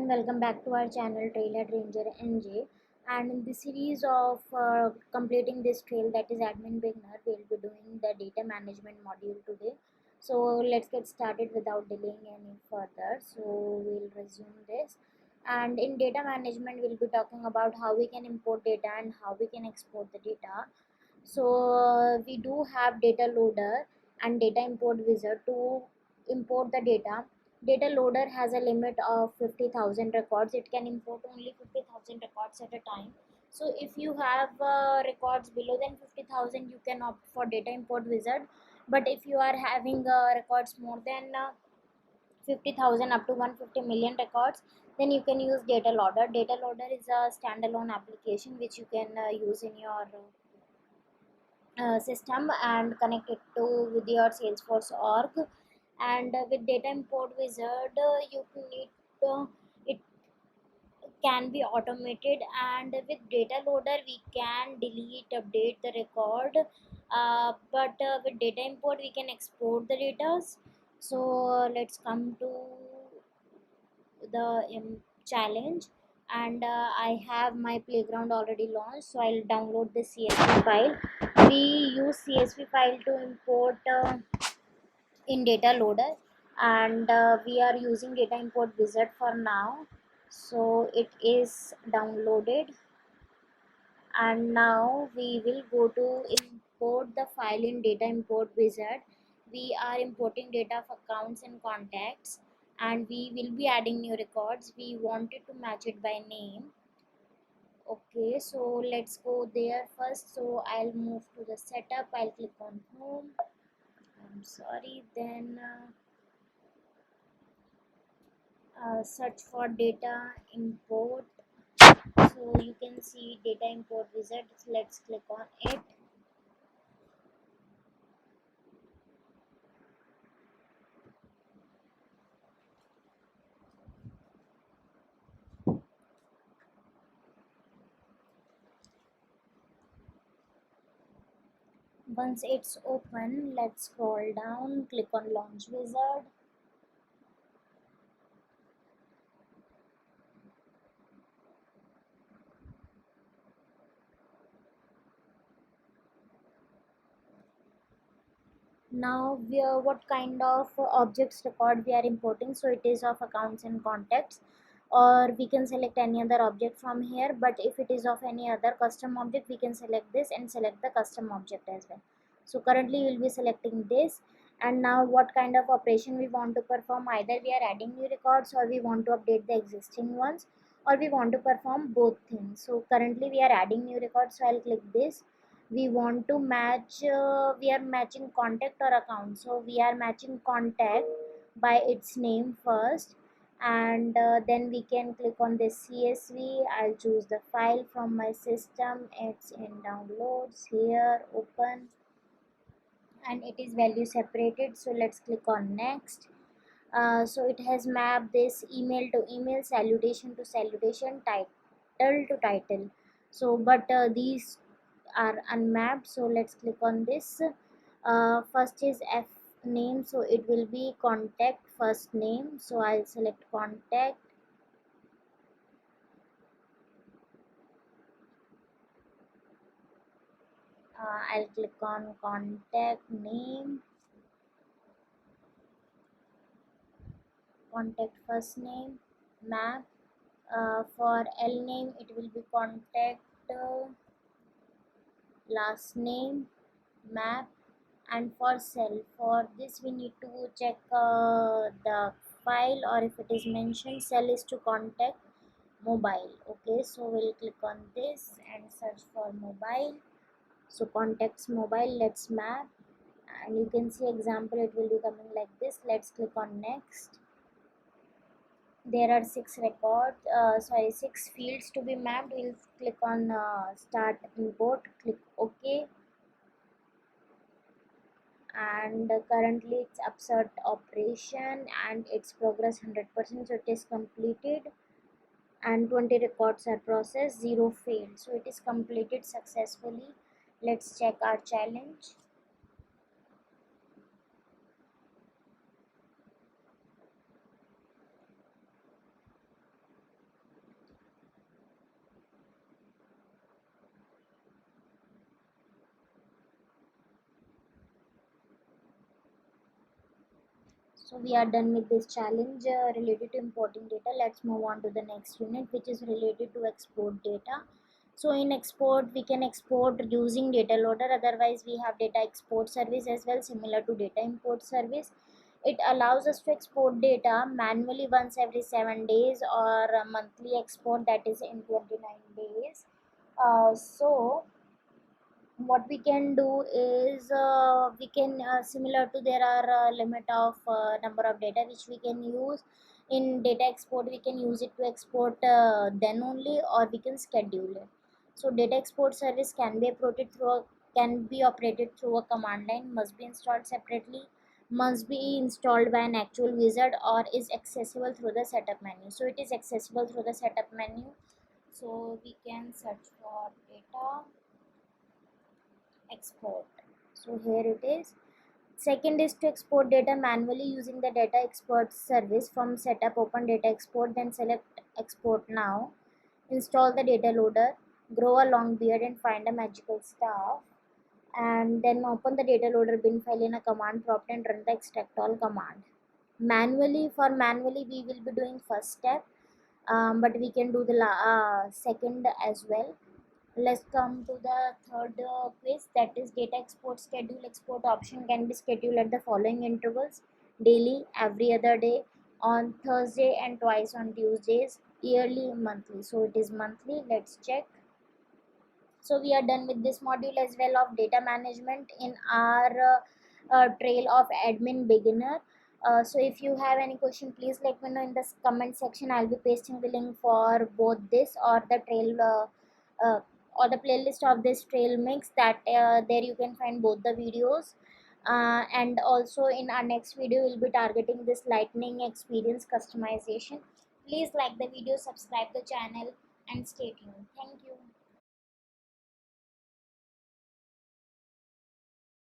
everyone, welcome back to our channel Trailhead Ranger NJ. And in this series of completing this trail, that is admin beginner, we'll be doing the data management module today. So let's get started without delaying any further. So we'll resume this, and in data management we'll be talking about how we can import data and how we can export the data. So we do have data loader and data import wizard to import the data. Data loader has a limit of 50,000 records. It can import only 50,000 records at a time. So if you have records below than 50,000, you can opt for data import wizard. But if you are having records more than 50,000 up to 150 million records, then you can use data loader. Data loader is a standalone application which you can use in your system and connect it to with your salesforce org. And with data import wizard, you need it can be automated, and with data loader we can delete, update the record, but with data import we can export the data. So let's come to the challenge. And I have my playground already launched, so I'll download the csv file. We use csv file to import in data loader, and we are using data import wizard for now. So it is downloaded, and now we will go to import the file in data import wizard. We are importing data of accounts and contacts, and we will be adding new records. We wanted to match it by name. Okay, so let's go there first. So I'll move to the setup. I'll click on home. I'm sorry. Then search for data import. So you can see data import wizard. Let's click on it. Once it's open, let's scroll down, click on launch wizard. Now we are what kind of objects record we are importing. So it is of accounts and contacts, or we can select any other object from here. But if it is of any other custom object, we can select this and select the custom object as well. So currently we will be selecting this. And now what kind of operation we want to perform, either we are adding new records, or we want to update the existing ones, or we want to perform both things. So currently we are adding new records, so I'll click this. We want to match, we are matching contact or account, so we are matching contact by its name first. And then we can click on this csv. I'll choose the file from my system. It's in downloads here, open, and it is value separated. So let's click on next. So it has mapped this email to email, salutation to salutation, title to title. So but these are unmapped, so let's click on this. First is f name, so it will be contact first name, so I'll select contact. I'll click on contact name, contact first name, map. For L name it will be contact last name, map. And for cell, for this we need to check the file, or if it is mentioned cell is to contact mobile. Okay, so we'll click on this and search for mobile. So contacts mobile, let's map, and you can see example, it will be coming like this. Let's click on next. There are 6 records, six fields to be mapped. We'll click on start import, click OK. And currently it's upsert operation, and its progress 100%, so it is completed. And 20 records are processed, 0 failed, so it is completed successfully. Let's check our challenge. So we are done with this challenge related to importing data. Let's move on to the next unit, which is related to export data. So in export, we can export using data loader. Otherwise, we have data export service as well, similar to data import service. It allows us to export data manually once every 7 days, or a monthly export, that is in 29 days. So what we can do is we can similar to, there are limit of number of data which we can use in data export. We can use it to export then only, or we can schedule it. So data export service can be operated through a command line, must be installed separately, must be installed by an actual wizard, or is accessible through the setup menu. So it is accessible through the setup menu. So we can search for data export. So here it is. Second is to export data manually using the data export service. From setup, open data export, then select export now. Install the data loader, grow a long beard and find a magical staff, and then open the data loader bin file in a command prompt and run the extract all command. For manually we will be doing first step, but we can do the second as well. Let's come to the third quiz, that is data export schedule. Export option can be scheduled at the following intervals: daily, every other day, on Thursday and twice on Tuesdays, yearly, monthly. So it is monthly. Let's check. So we are done with this module as well of data management in our trail of admin beginner. So if you have any question, please let me know in the comment section. I'll be pasting the link for both this or the trail or the playlist of this trail mix, that there you can find both the videos. And also in our next video we'll be targeting this lightning experience customization. Please like the video, subscribe the channel, and stay tuned. Thank you.